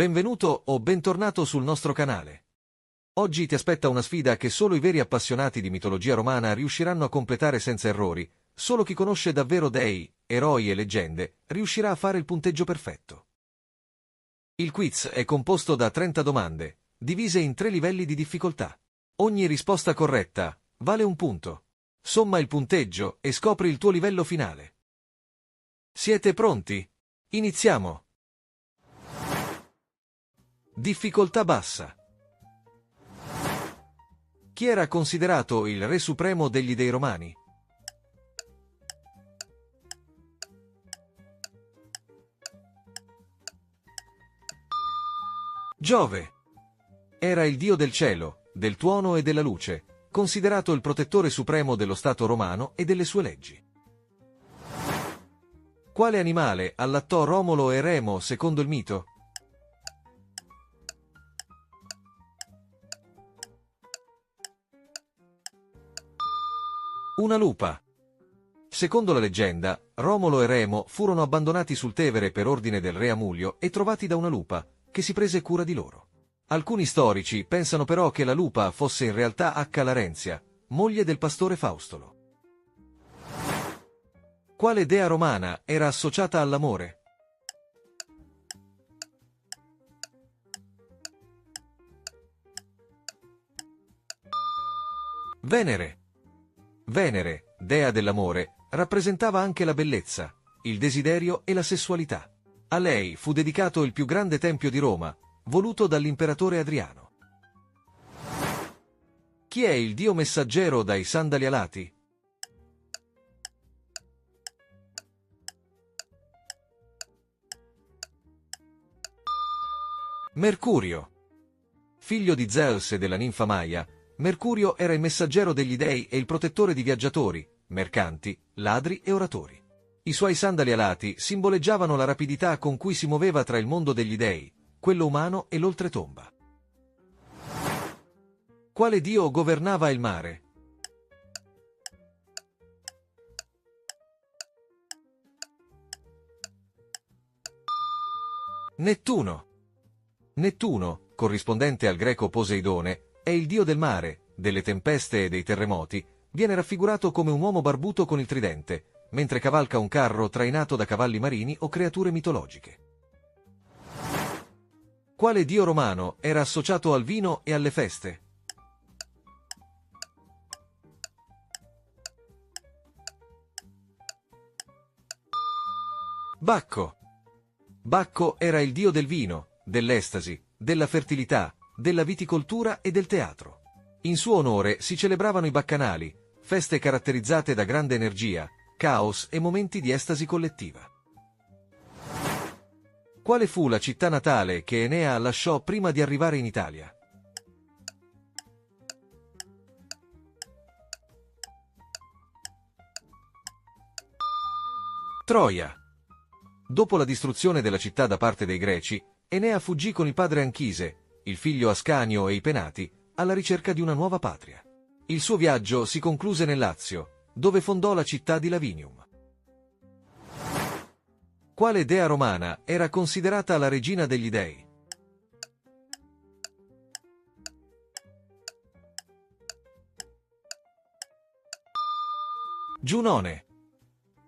Benvenuto o bentornato sul nostro canale. Oggi ti aspetta una sfida che solo i veri appassionati di mitologia romana riusciranno a completare senza errori. Solo chi conosce davvero dei, eroi e leggende riuscirà a fare il punteggio perfetto. Il quiz è composto da 30 domande, divise in 3 livelli di difficoltà. Ogni risposta corretta vale un punto. Somma il punteggio e scopri il tuo livello finale. Siete pronti? Iniziamo! Difficoltà bassa. Chi era considerato il re supremo degli dei romani? Giove. Era il dio del cielo, del tuono e della luce, considerato il protettore supremo dello Stato romano e delle sue leggi. Quale animale allattò Romolo e Remo secondo il mito? Una lupa. Secondo la leggenda, Romolo e Remo furono abbandonati sul Tevere per ordine del re Amulio e trovati da una lupa, che si prese cura di loro. Alcuni storici pensano però che la lupa fosse in realtà Acca Larenzia, moglie del pastore Faustolo. Quale dea romana era associata all'amore? Venere. Venere, dea dell'amore, rappresentava anche la bellezza, il desiderio e la sessualità. A lei fu dedicato il più grande tempio di Roma, voluto dall'imperatore Adriano. Chi è il dio messaggero dai sandali alati? Mercurio. Figlio di Zeus e della ninfa Maia, Mercurio era il messaggero degli dei e il protettore di viaggiatori, mercanti, ladri e oratori. I suoi sandali alati simboleggiavano la rapidità con cui si muoveva tra il mondo degli dei, quello umano e l'oltretomba. Quale dio governava il mare? Nettuno. Nettuno, corrispondente al greco Poseidone, è il dio del mare, delle tempeste e dei terremoti. Viene raffigurato come un uomo barbuto con il tridente, mentre cavalca un carro trainato da cavalli marini o creature mitologiche. Quale dio romano era associato al vino e alle feste? Bacco. Bacco era il dio del vino, dell'estasi, della fertilità, della viticoltura e del teatro. In suo onore si celebravano i baccanali, feste caratterizzate da grande energia, caos e momenti di estasi collettiva. Quale fu la città natale che Enea lasciò prima di arrivare in Italia? Troia. Dopo la distruzione della città da parte dei Greci, Enea fuggì con il padre Anchise, il figlio Ascanio e i Penati, alla ricerca di una nuova patria. Il suo viaggio si concluse nel Lazio, dove fondò la città di Lavinium. Quale dea romana era considerata la regina degli dei? Giunone.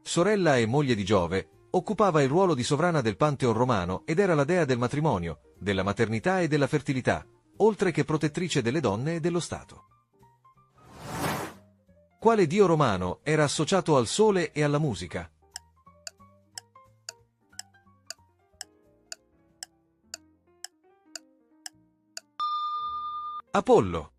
Sorella e moglie di Giove, occupava il ruolo di sovrana del Pantheon romano ed era la dea del matrimonio, della maternità e della fertilità, oltre che protettrice delle donne e dello Stato. Quale dio romano era associato al sole e alla musica? Apollo.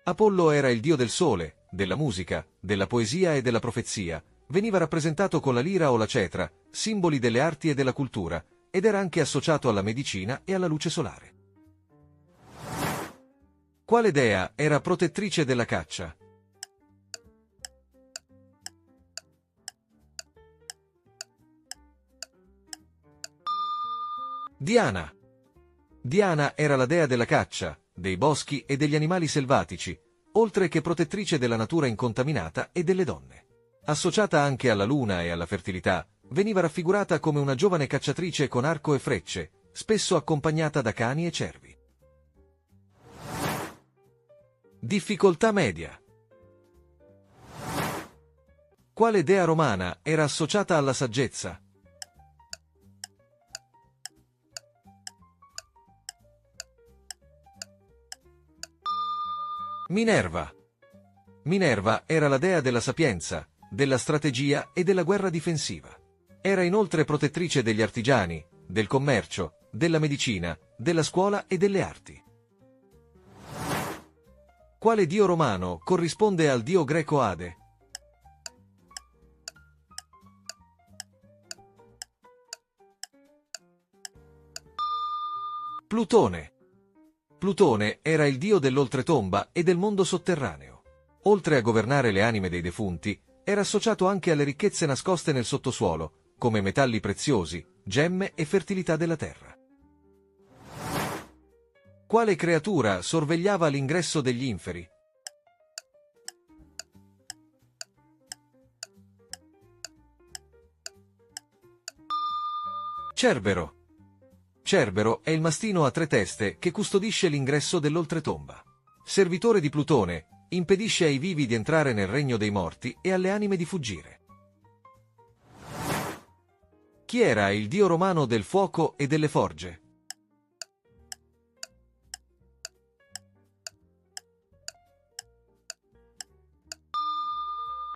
Apollo era il dio del sole, della musica, della poesia e della profezia. Veniva rappresentato con la lira o la cetra, simboli delle arti e della cultura, ed era anche associato alla medicina e alla luce solare. Quale dea era protettrice della caccia? Diana. Diana era la dea della caccia, dei boschi e degli animali selvatici, oltre che protettrice della natura incontaminata e delle donne. Associata anche alla luna e alla fertilità, veniva raffigurata come una giovane cacciatrice con arco e frecce, spesso accompagnata da cani e cervi. Difficoltà media. Quale dea romana era associata alla saggezza? Minerva. Minerva era la dea della sapienza, della strategia e della guerra difensiva. Era inoltre protettrice degli artigiani, del commercio, della medicina, della scuola e delle arti. Quale dio romano corrisponde al dio greco Ade? Plutone. Plutone era il dio dell'oltretomba e del mondo sotterraneo. Oltre a governare le anime dei defunti, era associato anche alle ricchezze nascoste nel sottosuolo, come metalli preziosi, gemme e fertilità della terra. Quale creatura sorvegliava l'ingresso degli inferi? Cerbero. Cerbero è il mastino a 3 teste che custodisce l'ingresso dell'oltretomba. Servitore di Plutone, impedisce ai vivi di entrare nel regno dei morti e alle anime di fuggire. Chi era il dio romano del fuoco e delle forge?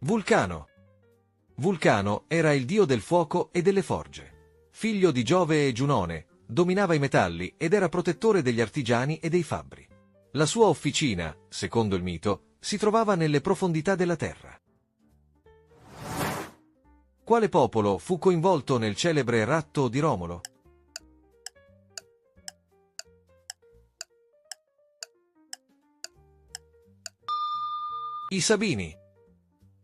Vulcano. Vulcano era il dio del fuoco e delle forge. Figlio di Giove e Giunone, dominava i metalli ed era protettore degli artigiani e dei fabbri. La sua officina, secondo il mito, si trovava nelle profondità della terra. Quale popolo fu coinvolto nel celebre ratto di Romolo? I Sabini.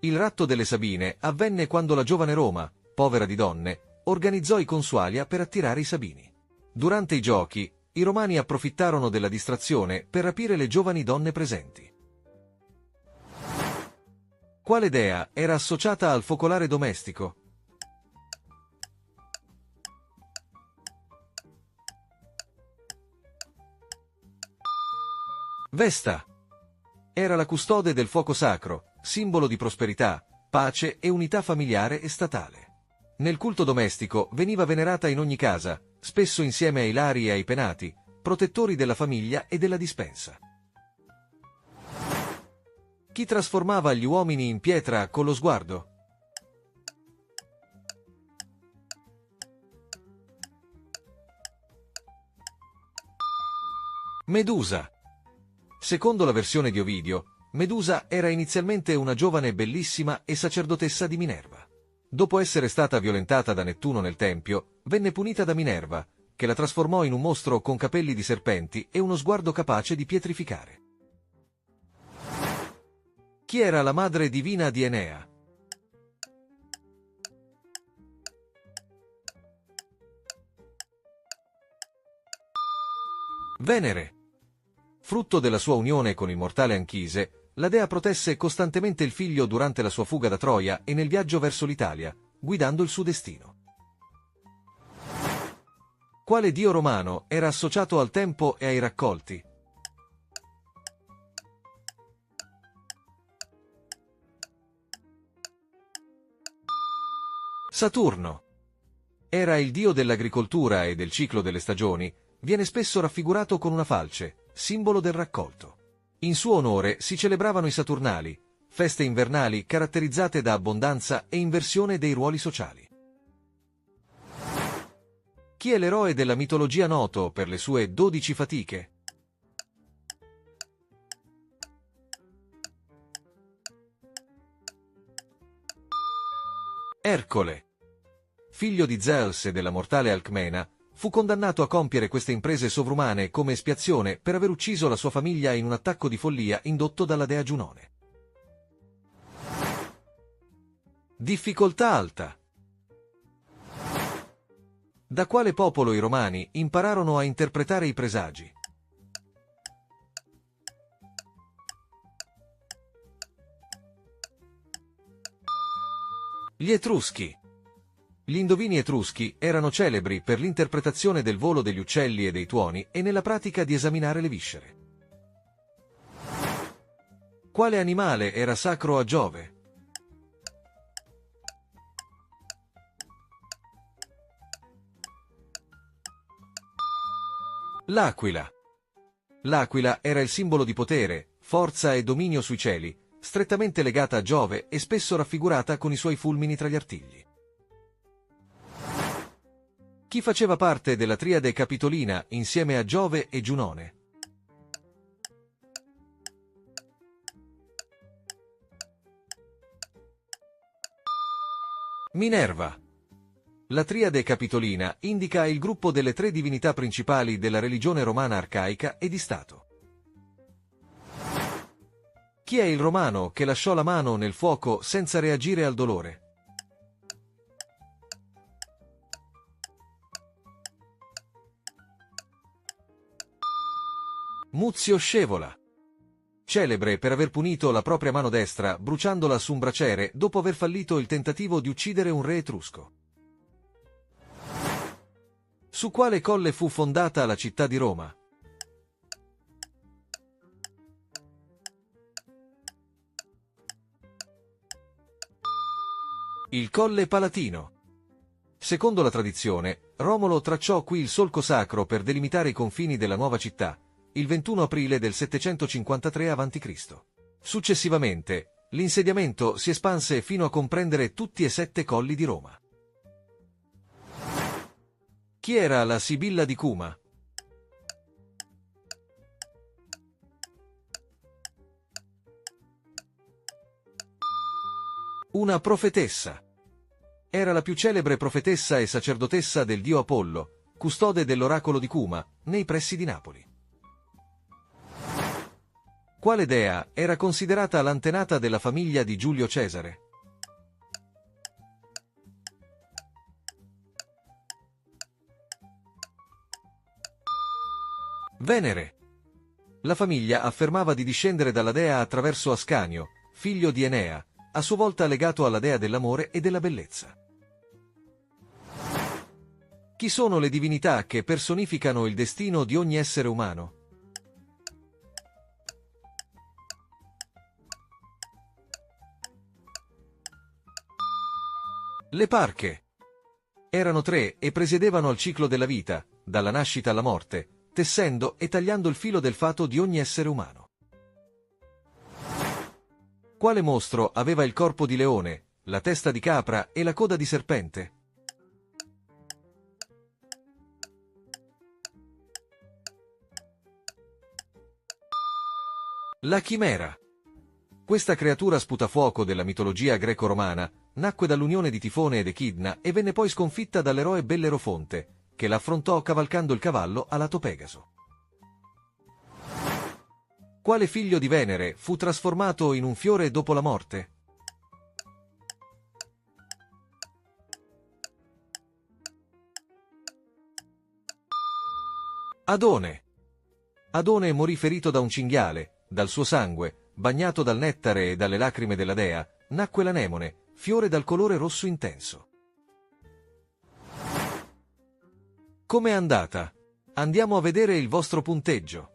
Il ratto delle Sabine avvenne quando la giovane Roma, povera di donne, organizzò i consualia per attirare i Sabini. Durante i giochi, i romani approfittarono della distrazione per rapire le giovani donne presenti. Quale dea era associata al focolare domestico? Vesta. Era la custode del fuoco sacro, simbolo di prosperità, pace e unità familiare e statale. Nel culto domestico veniva venerata in ogni casa, spesso insieme ai lari e ai penati, protettori della famiglia e della dispensa. Chi trasformava gli uomini in pietra con lo sguardo? Medusa. Secondo la versione di Ovidio, Medusa era inizialmente una giovane bellissima e sacerdotessa di Minerva. Dopo essere stata violentata da Nettuno nel tempio, venne punita da Minerva, che la trasformò in un mostro con capelli di serpenti e uno sguardo capace di pietrificare. Chi era la madre divina di Enea? Venere. Frutto della sua unione con il mortale Anchise, la dea protesse costantemente il figlio durante la sua fuga da Troia e nel viaggio verso l'Italia, guidando il suo destino. Quale dio romano era associato al tempo e ai raccolti? Saturno. Era il dio dell'agricoltura e del ciclo delle stagioni, viene spesso raffigurato con una falce, simbolo del raccolto. In suo onore si celebravano i Saturnali, feste invernali caratterizzate da abbondanza e inversione dei ruoli sociali. Chi è l'eroe della mitologia noto per le sue 12 fatiche? Ercole. Figlio di Zeus e della mortale Alcmena, fu condannato a compiere queste imprese sovrumane come espiazione per aver ucciso la sua famiglia in un attacco di follia indotto dalla dea Giunone. Difficoltà alta. Da quale popolo i Romani impararono a interpretare i presagi? Gli Etruschi. Gli indovini etruschi erano celebri per l'interpretazione del volo degli uccelli e dei tuoni e nella pratica di esaminare le viscere. Quale animale era sacro a Giove? L'aquila. L'aquila era il simbolo di potere, forza e dominio sui cieli, strettamente legata a Giove e spesso raffigurata con i suoi fulmini tra gli artigli. Chi faceva parte della triade capitolina insieme a Giove e Giunone? Minerva. La triade capitolina indica il gruppo delle tre divinità principali della religione romana arcaica e di Stato. Chi è il romano che lasciò la mano nel fuoco senza reagire al dolore? Muzio Scevola. Celebre per aver punito la propria mano destra bruciandola su un braciere dopo aver fallito il tentativo di uccidere un re etrusco. Su quale colle fu fondata la città di Roma? Il Colle Palatino. Secondo la tradizione, Romolo tracciò qui il solco sacro per delimitare i confini della nuova città, il 21 aprile del 753 a.C. Successivamente, l'insediamento si espanse fino a comprendere tutti e 7 colli di Roma. Chi era la Sibilla di Cuma? Una profetessa. Era la più celebre profetessa e sacerdotessa del dio Apollo, custode dell'oracolo di Cuma, nei pressi di Napoli. Quale dea era considerata l'antenata della famiglia di Giulio Cesare? Venere. La famiglia affermava di discendere dalla dea attraverso Ascanio, figlio di Enea, a sua volta legato alla dea dell'amore e della bellezza. Chi sono le divinità che personificano il destino di ogni essere umano? Le Parche. Erano 3 e presiedevano al ciclo della vita, dalla nascita alla morte, tessendo e tagliando il filo del fato di ogni essere umano. Quale mostro aveva il corpo di leone, la testa di capra e la coda di serpente? La chimera. Questa creatura sputafuoco della mitologia greco-romana nacque dall'unione di Tifone ed Echidna e venne poi sconfitta dall'eroe Bellerofonte, che l'affrontò cavalcando il cavallo a lato Pegaso. Quale figlio di Venere fu trasformato in un fiore dopo la morte? Adone. Adone morì ferito da un cinghiale, dal suo sangue, bagnato dal nettare e dalle lacrime della dea, nacque l'anemone, fiore dal colore rosso intenso. Com'è andata? Andiamo a vedere il vostro punteggio.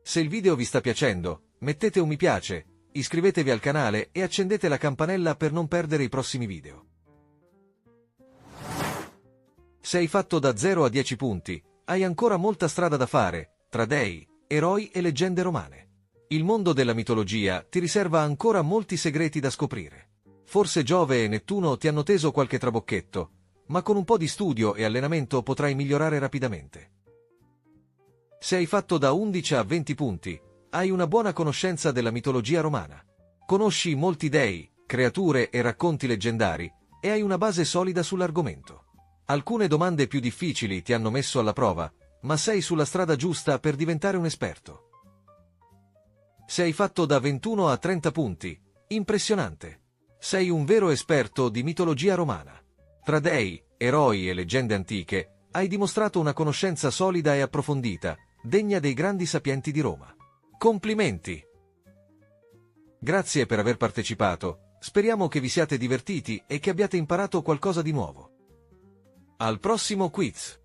Se il video vi sta piacendo, mettete un mi piace, iscrivetevi al canale e accendete la campanella per non perdere i prossimi video. Se hai fatto da 0 a 10 punti, hai ancora molta strada da fare, tra dei, eroi e leggende romane. Il mondo della mitologia ti riserva ancora molti segreti da scoprire. Forse Giove e Nettuno ti hanno teso qualche trabocchetto, ma con un po' di studio e allenamento potrai migliorare rapidamente. Se hai fatto da 11 a 20 punti, hai una buona conoscenza della mitologia romana. Conosci molti dei, creature e racconti leggendari, e hai una base solida sull'argomento. Alcune domande più difficili ti hanno messo alla prova, ma sei sulla strada giusta per diventare un esperto. Se hai fatto da 21 a 30 punti, impressionante. Sei un vero esperto di mitologia romana. Tra dei, eroi e leggende antiche, hai dimostrato una conoscenza solida e approfondita, degna dei grandi sapienti di Roma. Complimenti! Grazie per aver partecipato, speriamo che vi siate divertiti e che abbiate imparato qualcosa di nuovo. Al prossimo quiz!